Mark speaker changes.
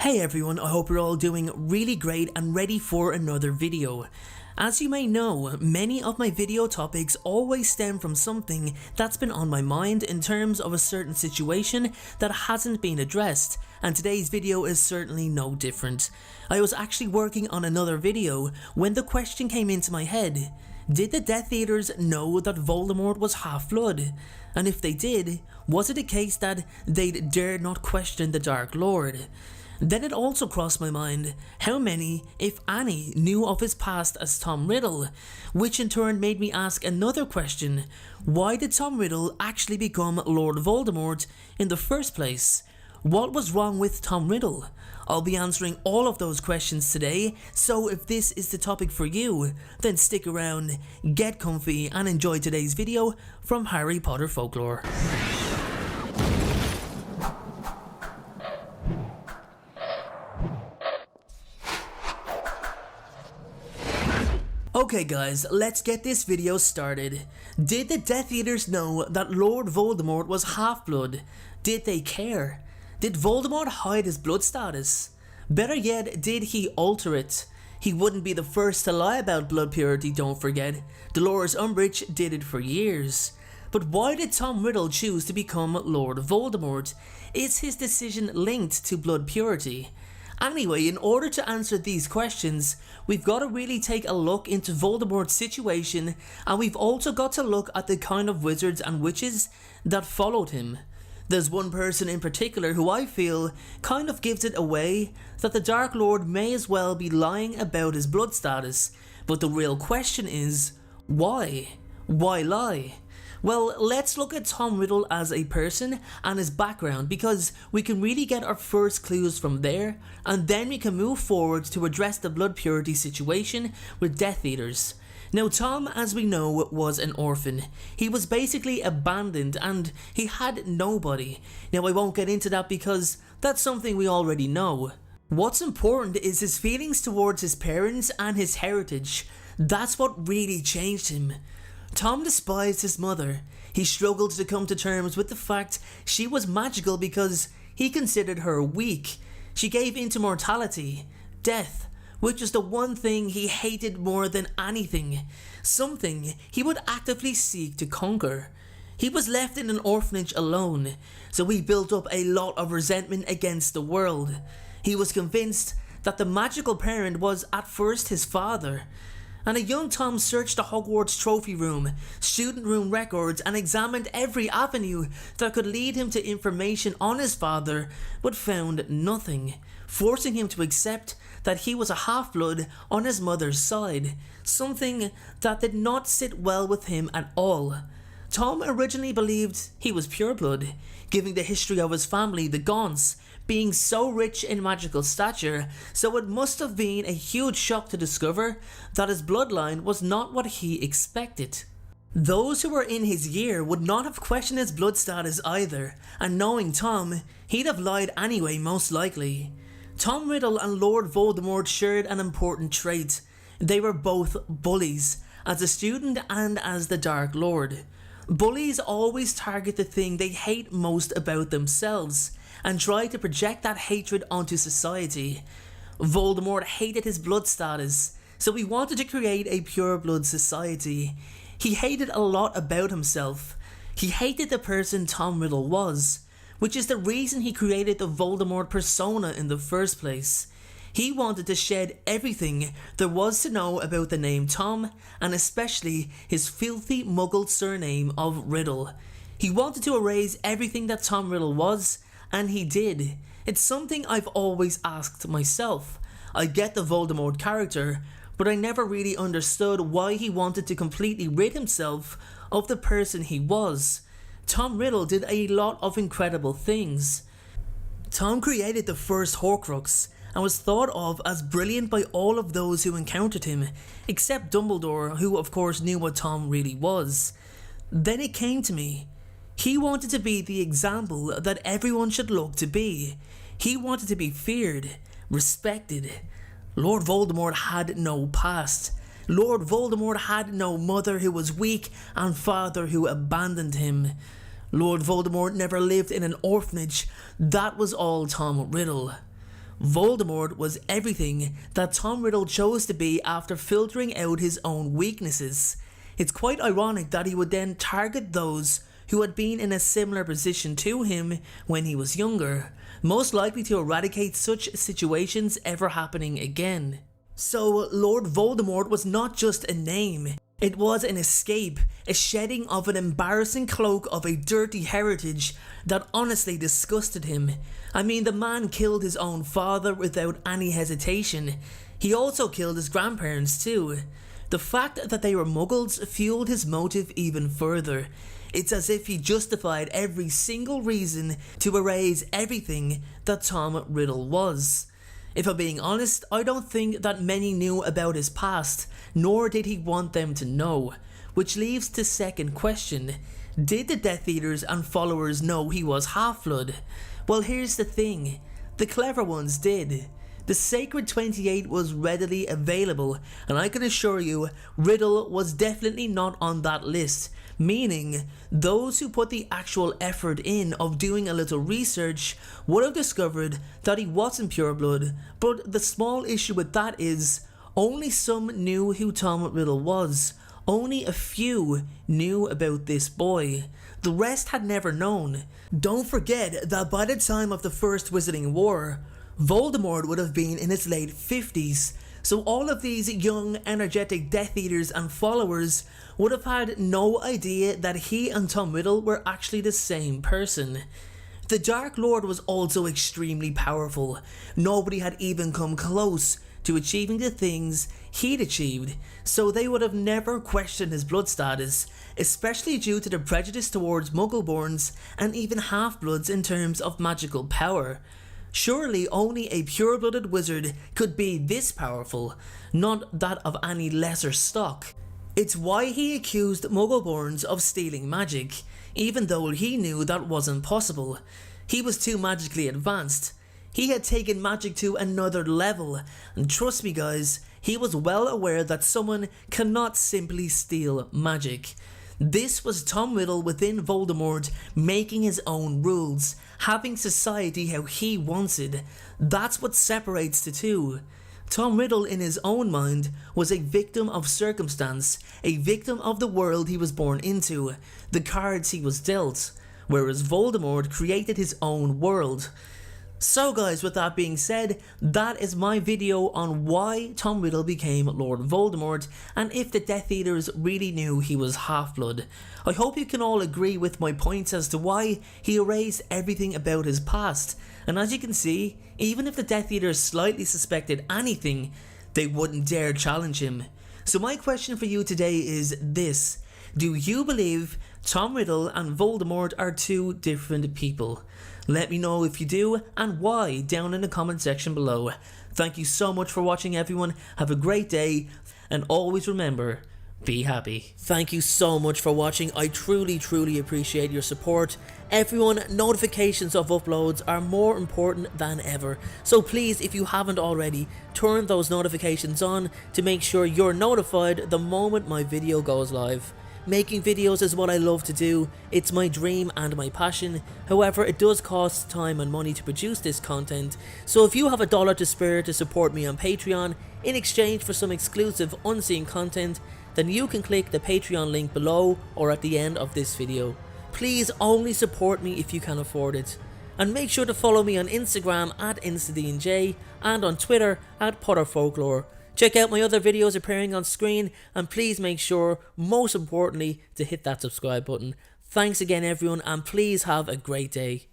Speaker 1: Hey everyone, I hope you're all doing really great and ready for another video. As you may know, many of my video topics always stem from something that's been on my mind in terms of a certain situation that hasn't been addressed, and today's video is certainly no different. I was actually working on another video when the question came into my head: did the Death Eaters know that Voldemort was half-blood? And if they did, was it a case that they'd dare not question the Dark Lord? Then it also crossed my mind how many, if any, knew of his past as Tom Riddle, which in turn made me ask another question: why did Tom Riddle actually become Lord Voldemort in the first place? What was wrong with Tom Riddle? I'll be answering all of those questions today, so if this is the topic for you, then stick around, get comfy and enjoy today's video from Harry Potter Folklore. Okay guys, let's get this video started. Did the Death Eaters know that Lord Voldemort was half-blood? Did they care? Did Voldemort hide his blood status? Better yet, did he alter it? He wouldn't be the first to lie about blood purity, don't forget. Dolores Umbridge did it for years. But why did Tom Riddle choose to become Lord Voldemort? Is his decision linked to blood purity? Anyway, in order to answer these questions, we've got to really take a look into Voldemort's situation, and we've also got to look at the kind of wizards and witches that followed him. There's one person in particular who I feel kind of gives it away that the Dark Lord may as well be lying about his blood status, but the real question is, why? Why lie? Well, let's look at Tom Riddle as a person and his background, because we can really get our first clues from there, and then we can move forward to address the blood purity situation with Death Eaters. Now Tom, as we know, was an orphan. He was basically abandoned and he had nobody. Now I won't get into that because that's something we already know. What's important is his feelings towards his parents and his heritage. That's what really changed him. Tom despised his mother. He struggled to come to terms with the fact she was magical because he considered her weak. She gave in to mortality, death, which is the one thing he hated more than anything, something he would actively seek to conquer. He was left in an orphanage alone, so he built up a lot of resentment against the world. He was convinced that the magical parent was at first his father. And a young Tom searched the Hogwarts trophy room, student room records, and examined every avenue that could lead him to information on his father, but found nothing, forcing him to accept that he was a half-blood on his mother's side, something that did not sit well with him at all. Tom originally believed he was pureblood, giving the history of his family, the Gaunts, being so rich in magical stature, so it must have been a huge shock to discover that his bloodline was not what he expected. Those who were in his year would not have questioned his blood status either, and knowing Tom, he'd have lied anyway most likely. Tom Riddle and Lord Voldemort shared an important trait. They were both bullies, as a student and as the Dark Lord. Bullies always target the thing they hate most about themselves, and try to project that hatred onto society. Voldemort hated his blood status, so he wanted to create a pure blood society. He hated a lot about himself. He hated the person Tom Riddle was, which is the reason he created the Voldemort persona in the first place. He wanted to shed everything there was to know about the name Tom, and especially his filthy muggled surname of Riddle. He wanted to erase everything that Tom Riddle was, and he did. It's something I've always asked myself. I get the Voldemort character, but I never really understood why he wanted to completely rid himself of the person he was. Tom Riddle did a lot of incredible things. Tom created the first Horcrux, and was thought of as brilliant by all of those who encountered him, except Dumbledore, who of course knew what Tom really was. Then it came to me. He wanted to be the example that everyone should look to be. He wanted to be feared, respected. Lord Voldemort had no past. Lord Voldemort had no mother who was weak and father who abandoned him. Lord Voldemort never lived in an orphanage. That was all Tom Riddle. Voldemort was everything that Tom Riddle chose to be after filtering out his own weaknesses. It's quite ironic that he would then target those who had been in a similar position to him when he was younger, most likely to eradicate such situations ever happening again. So Lord Voldemort was not just a name, it was an escape, a shedding of an embarrassing cloak of a dirty heritage that honestly disgusted him. I mean, the man killed his own father without any hesitation. He also killed his grandparents too. The fact that they were muggles fueled his motive even further. It's as if he justified every single reason to erase everything that Tom Riddle was. If I'm being honest, I don't think that many knew about his past, nor did he want them to know. Which leaves to second question, did the Death Eaters and followers know he was Half-Blood? Well, here's the thing, the clever ones did. The Sacred 28 was readily available, and I can assure you, Riddle was definitely not on that list, meaning those who put the actual effort in of doing a little research would have discovered that he wasn't pureblood, but the small issue with that is, only some knew who Tom Riddle was. Only a few knew about this boy. The rest had never known. Don't forget that by the time of the First Wizarding War, Voldemort would have been in his late 50s, so all of these young, energetic Death Eaters and followers would have had no idea that he and Tom Riddle were actually the same person. The Dark Lord was also extremely powerful. Nobody had even come close to achieving the things he'd achieved, so they would have never questioned his blood status, especially due to the prejudice towards Muggleborns and even Half-Bloods in terms of magical power. Surely only a pure-blooded wizard could be this powerful, not that of any lesser stock. It's why he accused Muggleborns of stealing magic, even though he knew that wasn't possible. He was too magically advanced. He had taken magic to another level, and trust me guys, he was well aware that someone cannot simply steal magic. This was Tom Riddle within Voldemort making his own rules, having society how he wanted. That's what separates the two. Tom Riddle in his own mind was a victim of circumstance, a victim of the world he was born into, the cards he was dealt, whereas Voldemort created his own world. So guys, with that being said, that is my video on why Tom Riddle became Lord Voldemort and if the Death Eaters really knew he was Half-Blood. I hope you can all agree with my points as to why he erased everything about his past, and as you can see, even if the Death Eaters slightly suspected anything, they wouldn't dare challenge him. So my question for you today is this: do you believe Tom Riddle and Voldemort are two different people? Let me know if you do and why down in the comment section below. Thank you so much for watching everyone, have a great day, and always remember, be happy. Thank you so much for watching, I truly appreciate your support. Everyone, notifications of uploads are more important than ever, so please, if you haven't already, turn those notifications on to make sure you're notified the moment my video goes live. Making videos is what I love to do, it's my dream and my passion. However, it does cost time and money to produce this content, so if you have $1 to spare to support me on Patreon in exchange for some exclusive unseen content, then you can click the Patreon link below or at the end of this video. Please only support me if you can afford it. And make sure to follow me on Instagram at InstaDNJ and on Twitter at PotterFolklore. Check out my other videos appearing on screen, and please make sure, most importantly, to hit that subscribe button. Thanks again everyone, and please have a great day.